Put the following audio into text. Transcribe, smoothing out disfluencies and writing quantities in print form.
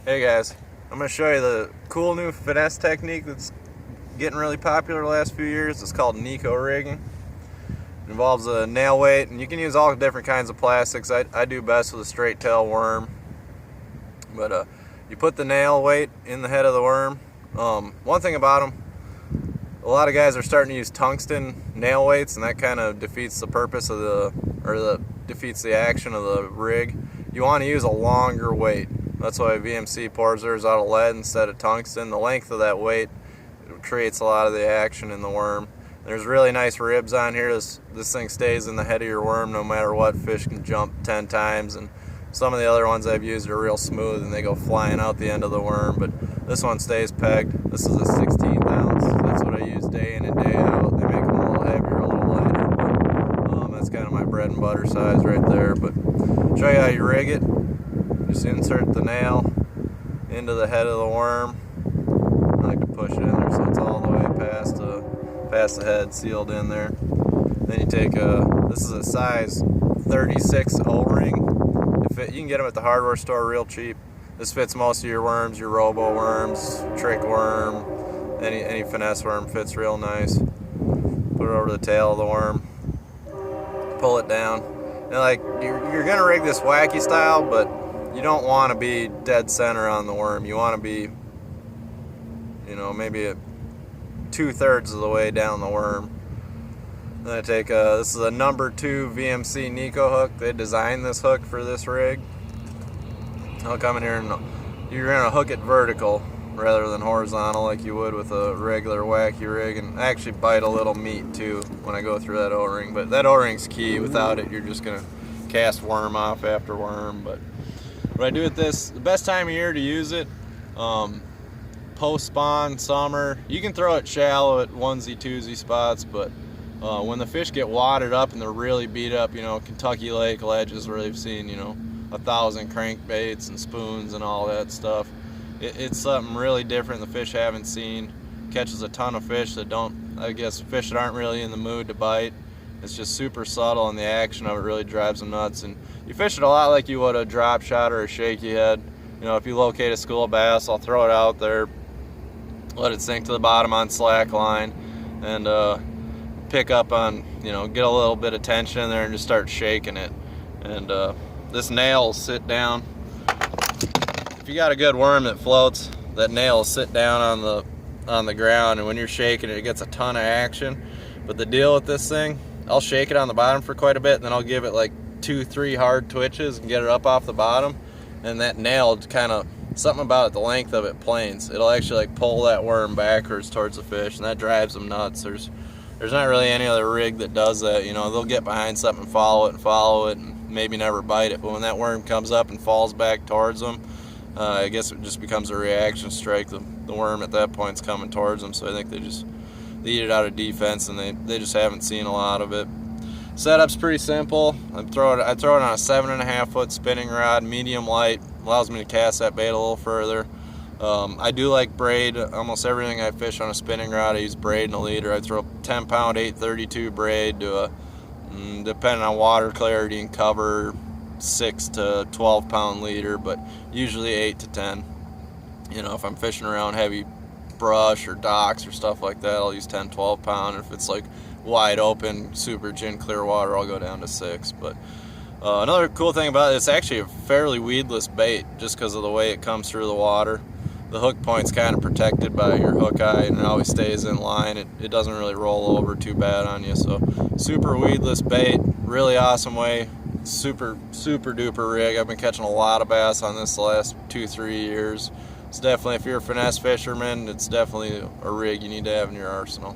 Hey guys, I'm going to show you the cool new finesse technique that's getting really popular the last few years. It's called Neko rigging. It involves a nail weight, and you can use all different kinds of plastics. I do best with a straight tail worm. But you put the nail weight in the head of the worm. One thing about them, a lot of guys are starting to use tungsten nail weights, and that kind of defeats the purpose of defeats the action of the rig. You want to use a longer weight. That's why VMC pours theirs out of lead instead of tungsten. The length of that weight creates a lot of the action in the worm. There's really nice ribs on here. This thing stays in the head of your worm no matter what. Fish can jump 10 times, and some of the other ones I've used are real smooth and they go flying out the end of the worm, but this one stays pegged. This is a 16th ounce. That's what I use day in and day out. They make them a little heavier, a little lighter, but that's kind of my bread and butter size right there. But I'll show you how you rig it. Just insert the nail into the head of the worm. I like to push it in there so it's all the way past the head, sealed in there. Then you take this is a size 36 O-ring. You can get them at the hardware store real cheap. This fits most of your worms, your robo worms, trick worm, any finesse worm fits real nice. Put it over the tail of the worm, pull it down. And like you're gonna rig this wacky style, but you don't want to be dead center on the worm. You want to be, maybe 2/3 of the way down the worm. Then I take this is a number 2 VMC Neko hook. They designed this hook for this rig. I'll come in here and you're gonna hook it vertical rather than horizontal like you would with a regular wacky rig, and I actually bite a little meat too when I go through that O-ring. But that O-ring's key. Without it, you're just gonna cast worm off after worm. But what I do with this, the best time of year to use it, post spawn, summer. You can throw it shallow at onesie, twosie spots, but when the fish get wadded up and they're really beat up, Kentucky Lake ledges where they've seen, 1,000 crankbaits and spoons and all that stuff. It's something really different the fish haven't seen. Catches a ton of fish that fish that aren't really in the mood to bite. It's just super subtle, and the action of it really drives them nuts. And you fish it a lot like you would a drop shot or a shaky head. If you locate a school bass, I'll throw it out there, let it sink to the bottom on slack line, and pick up on, get a little bit of tension in there and just start shaking it. And this nail will sit down. If you got a good worm that floats, that nail will sit down on the ground, and when you're shaking it, it gets a ton of action. But the deal with this thing, I'll shake it on the bottom for quite a bit, and then I'll give it like 2-3 hard twitches and get it up off the bottom, and that nail kind of, something about it, the length of it planes. It'll actually like pull that worm backwards towards the fish, and that drives them nuts. There's not really any other rig that does that. They'll get behind something and follow it and maybe never bite it, but when that worm comes up and falls back towards them, I guess it just becomes a reaction strike. The worm at that point is coming towards them, so I think they eat it out of defense, and they just haven't seen a lot of it. Setup's pretty simple. I throw it on a 7.5 foot spinning rod, medium light, allows me to cast that bait a little further. I do like braid. Almost everything I fish on a spinning rod, I use braid in a leader. I throw 10 pound 832 braid to depending on water clarity and cover, 6 to 12 pound leader, but usually 8 to 10. If I'm fishing around heavy brush or docks or stuff like that, I'll use 10-12 pound. If it's like wide open, super gin clear water, I'll go down to 6. But another cool thing about it, it's actually a fairly weedless bait just because of the way it comes through the water. The hook point's kind of protected by your hook eye, and it always stays in line. It doesn't really roll over too bad on you. So super weedless bait, really awesome way. Super duper rig. I've been catching a lot of bass on this the last 2-3 years. It's definitely, if you're a finesse fisherman, it's definitely a rig you need to have in your arsenal.